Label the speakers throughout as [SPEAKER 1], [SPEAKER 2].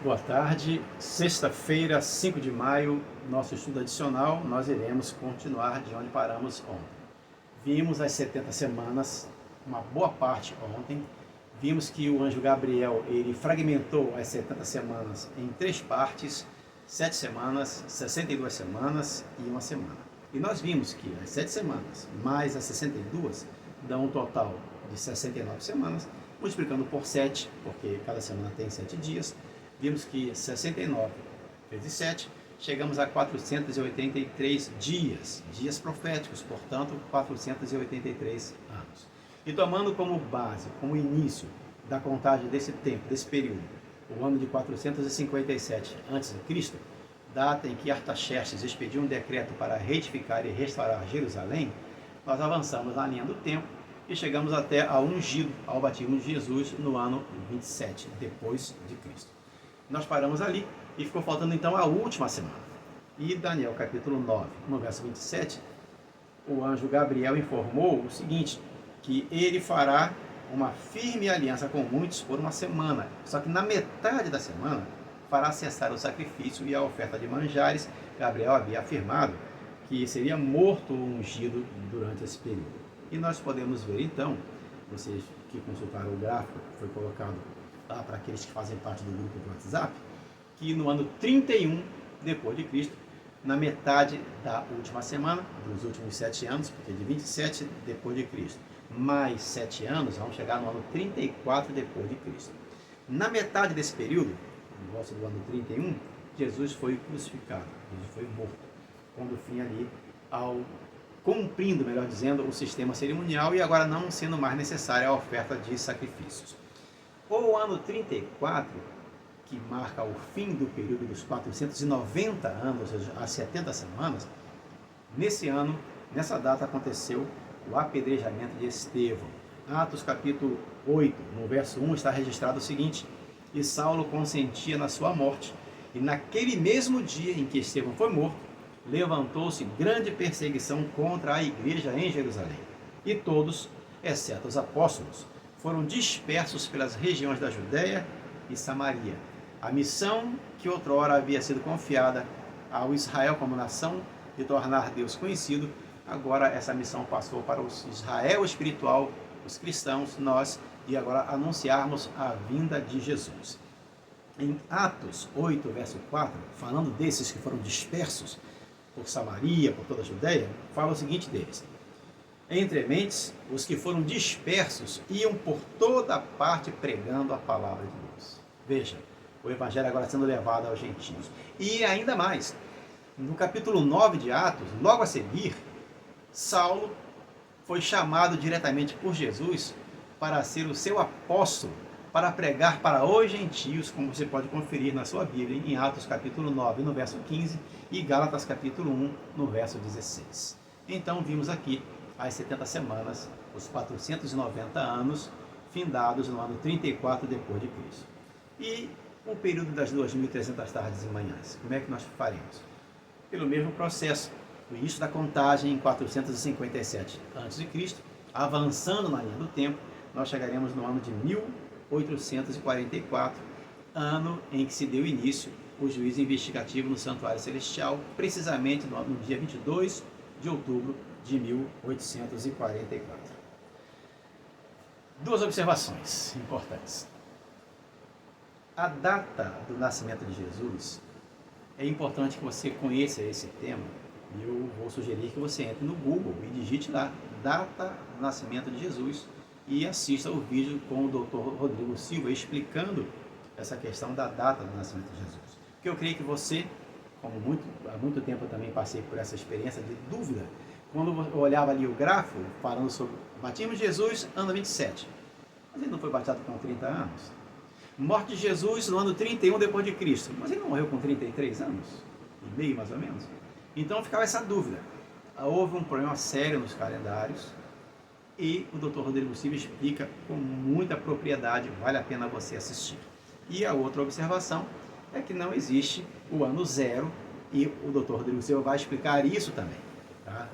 [SPEAKER 1] Boa tarde, sexta-feira, 5 de maio, nosso estudo adicional, nós iremos continuar de onde paramos ontem. Vimos as 70 semanas, uma boa parte ontem, vimos que o anjo Gabriel, ele fragmentou as 70 semanas em 3 partes, 7 semanas, 62 semanas e 1 semana. E nós vimos que as 7 semanas mais as 62 dão um total de 69 semanas, multiplicando por 7, porque cada semana tem 7 dias, vimos que 69 vezes 7, chegamos a 483 dias proféticos, portanto 483 anos. E tomando como base, como início da contagem desse tempo, desse período, o ano de 457 a.C., data em que Artaxerxes expediu um decreto para reedificar e restaurar Jerusalém, nós avançamos na linha do tempo e chegamos até ao ungido, ao batismo de Jesus no ano 27 depois de Cristo. Nós paramos ali e ficou faltando então a última semana. E Daniel capítulo 9, no verso 27, o anjo Gabriel informou o seguinte, que ele fará uma firme aliança com muitos por 1 semana, só que na metade da semana fará cessar o sacrifício e a oferta de manjares. Gabriel havia afirmado que seria morto o ungido durante esse período. E nós podemos ver então, vocês que consultaram o gráfico que foi colocado lá para aqueles que fazem parte do grupo do WhatsApp, que no ano 31 depois de Cristo, na metade da última semana, dos últimos 7 anos, porque de 27 depois de Cristo, mais 7 anos, vamos chegar no ano 34 depois de Cristo. Na metade desse período, no nosso do ano 31, Jesus foi crucificado, Jesus foi morto, pondo fim ali ao cumprindo, melhor dizendo, o sistema cerimonial e agora não sendo mais necessária a oferta de sacrifícios. O ano 34, que marca o fim do período dos 490 anos, ou seja, as 70 semanas, nesse ano, nessa data aconteceu o apedrejamento de Estevão. Atos capítulo 8, no verso 1, está registrado o seguinte: e Saulo consentia na sua morte, e naquele mesmo dia em que Estevão foi morto, levantou-se grande perseguição contra a igreja em Jerusalém. E todos, exceto os apóstolos, foram dispersos pelas regiões da Judéia e Samaria. A missão que outrora havia sido confiada ao Israel como nação de tornar Deus conhecido, agora essa missão passou para o Israel espiritual, os cristãos, nós, e agora anunciarmos a vinda de Jesus. Em Atos 8, verso 4, falando desses que foram dispersos por Samaria, por toda a Judéia, fala o seguinte deles: entre mentes, os que foram dispersos iam por toda parte pregando a palavra de Deus. Veja, o evangelho agora sendo levado aos gentios. E ainda mais, no capítulo 9 de Atos, logo a seguir, Saulo foi chamado diretamente por Jesus para ser o seu apóstolo, para pregar para os gentios, como você pode conferir na sua Bíblia, em Atos capítulo 9, no verso 15, e Gálatas capítulo 1, no verso 16. Então vimos aqui as 70 semanas, os 490 anos, findados no ano 34 depois de Cristo. E o período das 2.300 tardes e manhãs, como é que nós faremos? Pelo mesmo processo, o início da contagem em 457 a.C., avançando na linha do tempo, nós chegaremos no ano de 1844, ano em que se deu início o juízo investigativo no Santuário Celestial, precisamente no dia 22 de outubro de 1844. Duas observações importantes. A data do nascimento de Jesus, é importante que você conheça esse tema, e eu vou sugerir que você entre no Google e digite lá, data do nascimento de Jesus, e assista o vídeo com o Dr. Rodrigo Silva explicando essa questão da data do nascimento de Jesus. Porque eu creio que você, como há muito tempo eu também passei por essa experiência de dúvida, quando eu olhava ali o gráfico, falando sobre o batismo de Jesus, ano 27. Mas ele não foi batizado com 30 anos. Morte de Jesus no ano 31 depois de Cristo. Mas ele não morreu com 33 anos? E meio, mais ou menos? Então ficava essa dúvida. Houve um problema sério nos calendários e o Dr. Rodrigo Silva explica com muita propriedade, vale a pena você assistir. E a outra observação é que não existe o ano zero e o Dr. Rodrigo Silva vai explicar isso também. Tá?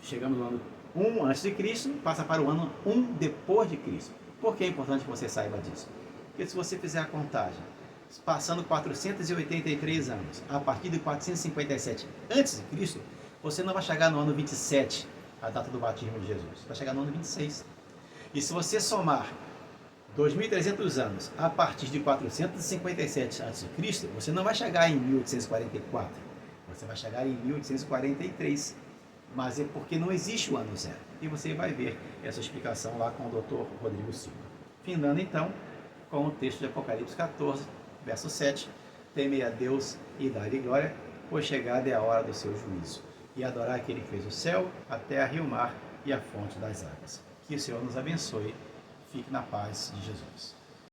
[SPEAKER 1] Chegamos no ano 1 antes de Cristo, passa para o ano 1 depois de Cristo. Por que é importante que você saiba disso? Porque se você fizer a contagem passando 483 anos, a partir de 457 a.C., você não vai chegar no ano 27, a data do batismo de Jesus. Vai chegar no ano 26. E se você somar 2.300 anos a partir de 457 a.C., você não vai chegar em 1844. Você vai chegar em 1843. Mas é porque não existe o ano zero. E você vai ver essa explicação lá com o Dr. Rodrigo Silva. Findando então com o texto de Apocalipse 14, verso 7. Temei a Deus e dai-lhe glória, pois chegada é a hora do seu juízo. E adorar aquele que fez o céu, a terra e o mar e a fonte das águas. Que o Senhor nos abençoe. Fique na paz de Jesus.